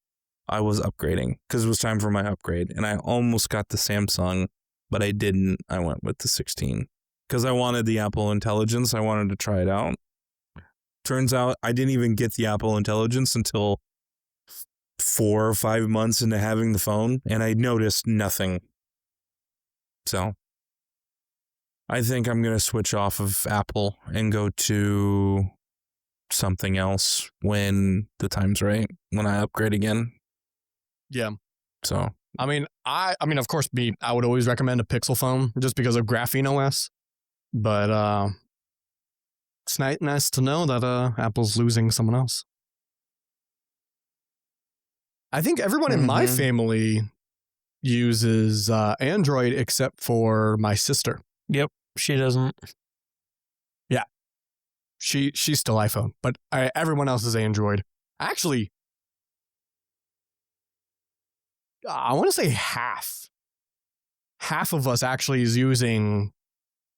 I was upgrading, because it was time for my upgrade. And I almost got the Samsung, but I didn't. I went with the 16 because I wanted the Apple Intelligence. I wanted to try it out. Turns out I didn't even get the Apple Intelligence until 4 or 5 months into having the phone, and I noticed nothing. So I think I'm going to switch off of Apple and go to something else when the time's right, when I upgrade again. Yeah. So, I mean, of course, I would always recommend a Pixel phone just because of GrapheneOS. But it's nice to know that Apple's losing someone else. I think everyone in my family uses Android except for my sister. Yep, she doesn't. Yeah, she's still iPhone, but everyone else is Android. Actually, I want to say half of us actually is using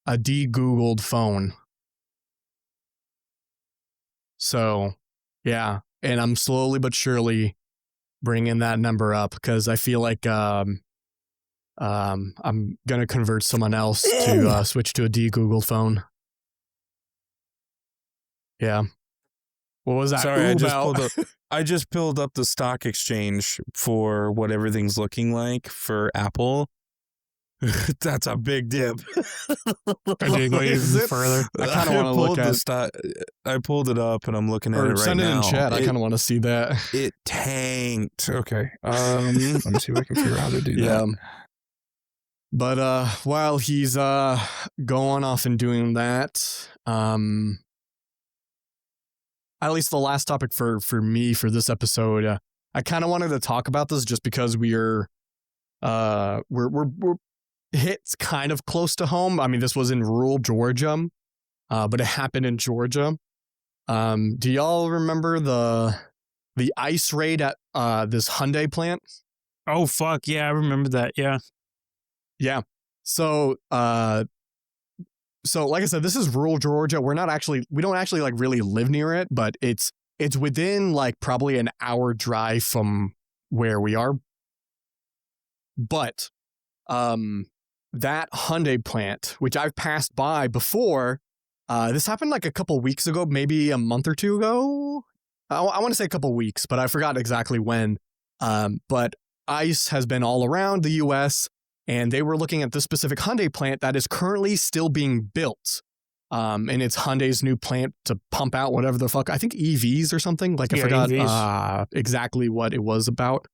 a de-Googled phone. So, yeah, and I'm slowly but surely bringing that number up because I feel like I'm gonna convert someone else to switch to a de-Googled phone. Yeah. What was that? Sorry, I just pulled up the stock exchange for what everything's looking like for Apple. That's a big dip. I did go even further. I kind of want to look at the stock. I pulled it up and I'm looking at it right now. Send it in chat. I kind of want to see that. It tanked. Okay. Let me see if I can figure out how to do that. But while he's going off and doing that, at least the last topic for me for this episode, I kind of wanted to talk about this just because we're hit kind of close to home. I mean, this was in rural Georgia, but it happened in Georgia. Do y'all remember the ICE raid at this Hyundai plant? Oh fuck yeah, I remember that. Yeah. So like I said, this is rural Georgia. We don't actually like really live near it, but it's within like probably an hour drive from where we are. But that Hyundai plant, which I've passed by before, this happened like a couple weeks ago, maybe a month or two ago. I want to say a couple weeks, but I forgot exactly when. But ICE has been all around the U.S., and they were looking at this specific Hyundai plant that is currently still being built. And it's Hyundai's new plant to pump out whatever the fuck. I think EVs or something. Like I forgot exactly what it was about.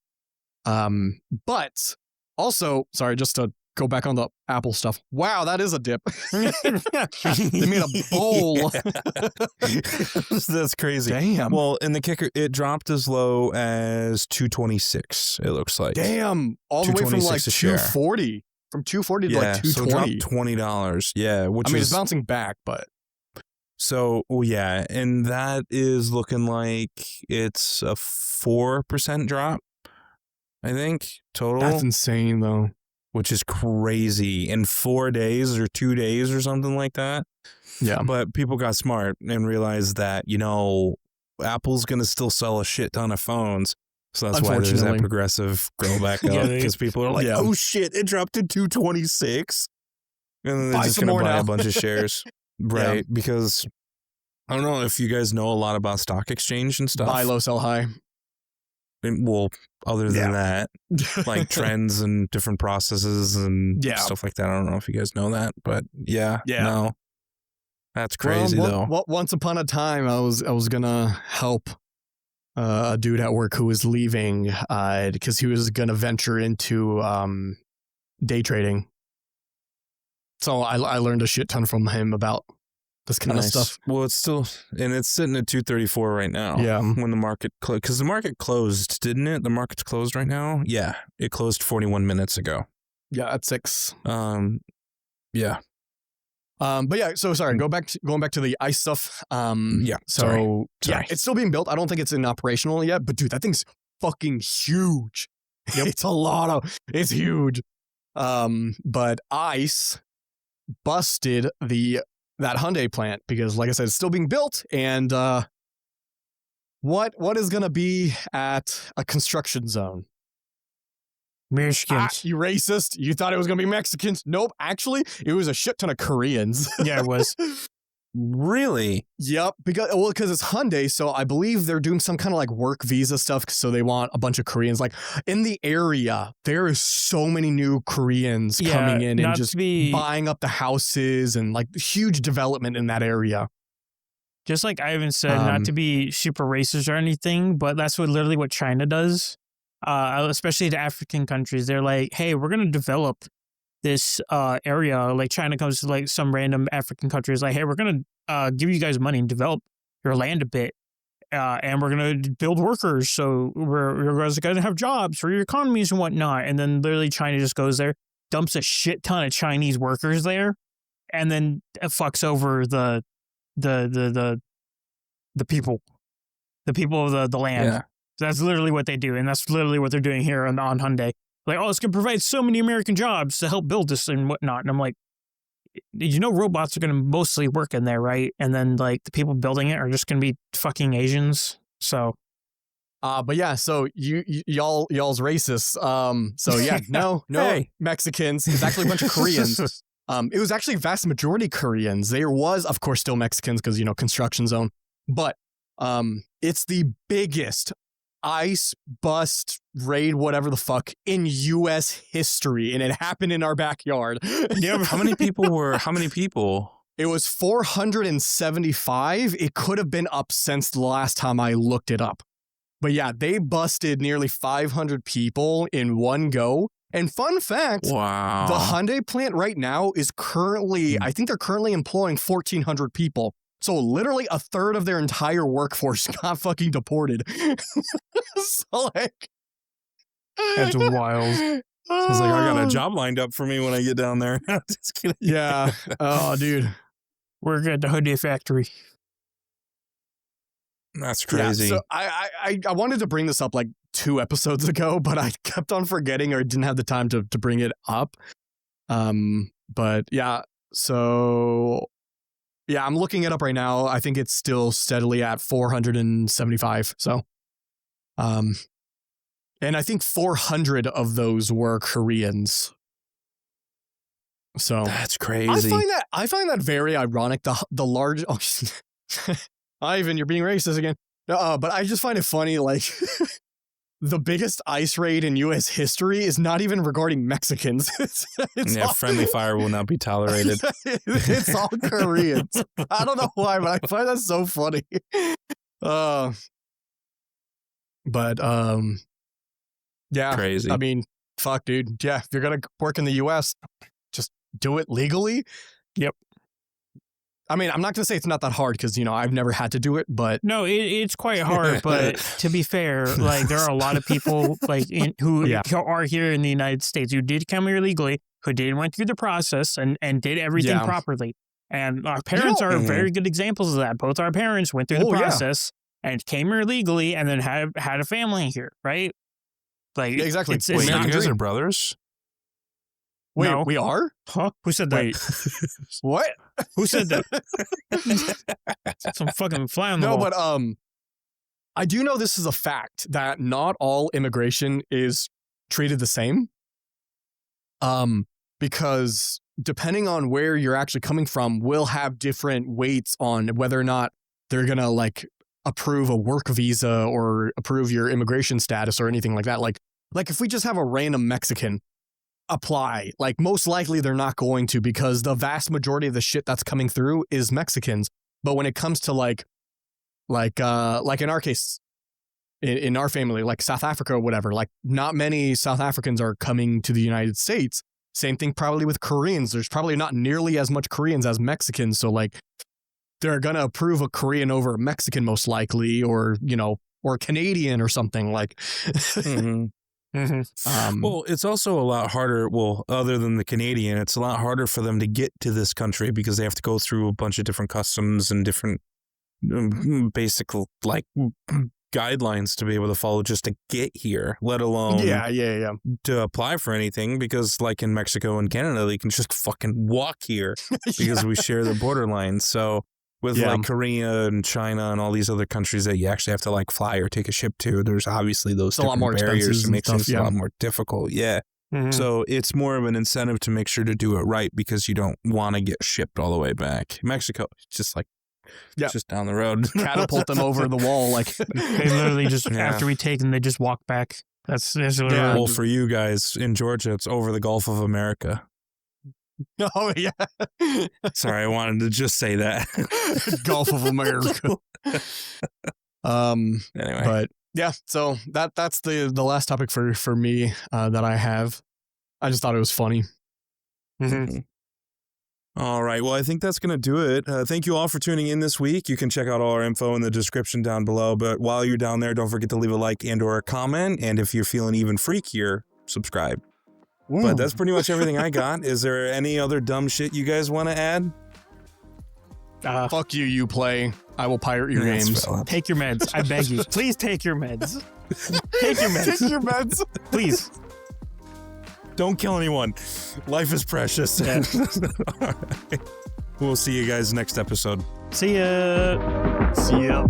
But also, sorry, just to go back on the Apple stuff. Wow, that is a dip. They made a bowl. That's crazy. Damn. Well, in the kicker, it dropped as low as 226. It looks like. Damn. All the way from like 240. From 240 to like 220. So it dropped $20. Yeah, which it's bouncing back, but. So, yeah, and that is looking like it's a 4% drop, I think, total. That's insane, though. Which is crazy in 4 days or 2 days or something like that. Yeah. But people got smart and realized that, Apple's going to still sell a shit ton of phones. So that's why there's that progressive go back up. Because people are like, oh shit, it dropped to 226. And then they're just going to buy a bunch of shares. Right. Yeah. Because I don't know if you guys know a lot about stock exchange and stuff. Buy low, sell high. Well, other than that, like trends and different processes and stuff like that. I don't know if you guys know that, but no, that's crazy though. Once upon a time, I was gonna help a dude at work who was leaving because he was gonna venture into day trading. So I learned a shit ton from him about this kind of stuff. Well, it's still, and it's sitting at 234 right now. Yeah. When the market closed, because the market closed, didn't it? The market's closed right now. Yeah, it closed 41 minutes ago. Yeah, at 6. Yeah. But yeah. So sorry. Going back to the ICE stuff. Yeah. So sorry. It's still being built. I don't think it's in operational yet. But dude, that thing's fucking huge. Yep. It's huge. But ICE busted that Hyundai plant because, like I said, it's still being built. And what is going to be at a construction zone? Mexicans. You racist. You thought it was going to be Mexicans. Nope. Actually, it was a shit ton of Koreans. Yeah, it was. Really? Yep. Because it's Hyundai, so I believe they're doing some kind of like work visa stuff. So they want a bunch of Koreans. Like in the area, there is so many new Koreans coming in and just buying up the houses and like huge development in that area. Just like Ivan said, not to be super racist or anything, but that's literally what China does. Especially the African countries. They're like, hey, we're going to develop this area. Like China comes to like some random African countries like, hey, we're going to give you guys money and develop your land a bit. And we're going to build workers. So you're guys going to have jobs for your economies and whatnot. And then literally China just goes there, dumps a shit ton of Chinese workers there, and then it fucks over the people of the land. Yeah. So that's literally what they do. And that's literally what they're doing here on Hyundai. Like, oh, it's going to provide so many American jobs to help build this and whatnot. And I'm like, robots are going to mostly work in there, right? And then like the people building it are just going to be fucking Asians. So, but yeah, so y'all's racist. So yeah, no hey. Mexicans. It's actually a bunch of Koreans. It was actually vast majority Koreans. There was, of course, still Mexicans because construction zone, but it's the biggest ICE bust raid, whatever the fuck, in U.S. history, and it happened in our backyard. Yeah, how many people? It was 475. It could have been up since the last time I looked it up. But yeah, they busted nearly 500 people in one go. And fun fact, wow, the Hyundai plant right now is I think they're currently employing 1,400 people. So literally a third of their entire workforce got fucking deported. So like, that's wild. So it's like, I got a job lined up for me when I get down there. Just kidding. Yeah. Oh, dude. Work at the hoodie factory. That's crazy. Yeah, so I wanted to bring this up like 2 episodes ago, but I kept on forgetting or didn't have the time to bring it up. But yeah, so yeah, I'm looking it up right now. I think it's still steadily at 475. So, and I think 400 of those were Koreans. So that's crazy. I find that very ironic. The large, Ivan, you're being racist again. But I just find it funny. Like the biggest ICE raid in U.S. history is not even regarding Mexicans. It's Yeah, all, friendly fire will not be tolerated. it's all Koreans. I don't know why, but I find that so funny. Yeah. Crazy. I mean, fuck, dude. Yeah, if you're gonna work in the U.S., just do it legally. Yep. I mean, I'm not gonna say it's not that hard because I've never had to do it, but No, it's quite hard. But to be fair, like there are a lot of people who are here in the United States who did come here legally, who did went through the process and did everything properly. And our parents are very good examples of that. Both our parents went through the process and came here legally, and then had a family here, right? Like exactly. It's Wait, not you guys are brothers? Wait, No. we are? Huh? Who said that? Wait, what? Who said that? Some fucking fly on the No, wall. but I do know this is a fact that not all immigration is treated the same. Because depending on where you're actually coming from, will have different weights on whether or not they're gonna like approve a work visa or approve your immigration status or anything like that. Like if we just have a random Mexican apply, like most likely they're not going to, because the vast majority of the shit that's coming through is Mexicans. But when it comes to like in our case, in our family, like South Africa or whatever, like not many South Africans are coming to the United States. Same thing probably with Koreans. There's probably not nearly as much Koreans as Mexicans. So like they're going to approve a Korean over a Mexican most likely, or, or Canadian or something like. Well, it's also a lot harder. Well, other than the Canadian, it's a lot harder for them to get to this country because they have to go through a bunch of different customs and different basic like guidelines to be able to follow just to get here, let alone to apply for anything, because like in Mexico and Canada, they can just fucking walk here because we share the borderline. So with like Korea and China and all these other countries that you actually have to like fly or take a ship to, there's obviously those different barriers that makes it a lot more difficult. Yeah. So it's more of an incentive to make sure to do it right because you don't want to get shipped all the way back. Mexico, just like, just down the road. Catapult them over the wall. Like they literally just, after we take them, they just walk back. That's literally. Well, for you guys in Georgia, it's over the Gulf of America. Oh, yeah. Sorry, I wanted to just say that. Gulf of America. Anyway. But yeah, so that's the last topic for me that I have. I just thought it was funny. All right. Well, I think that's going to do it. Thank you all for tuning in this week. You can check out all our info in the description down below. But while you're down there, don't forget to leave a like and or a comment. And if you're feeling even freakier, subscribe. Ooh. But that's pretty much everything I got. Is there any other dumb shit you guys want to add? Fuck you, Uplay. I will pirate your games. Take your meds. I beg you. Please take your meds. Take your meds. Take your meds. Please. Don't kill anyone. Life is precious. Yeah. All right. We'll see you guys next episode. See ya. See ya.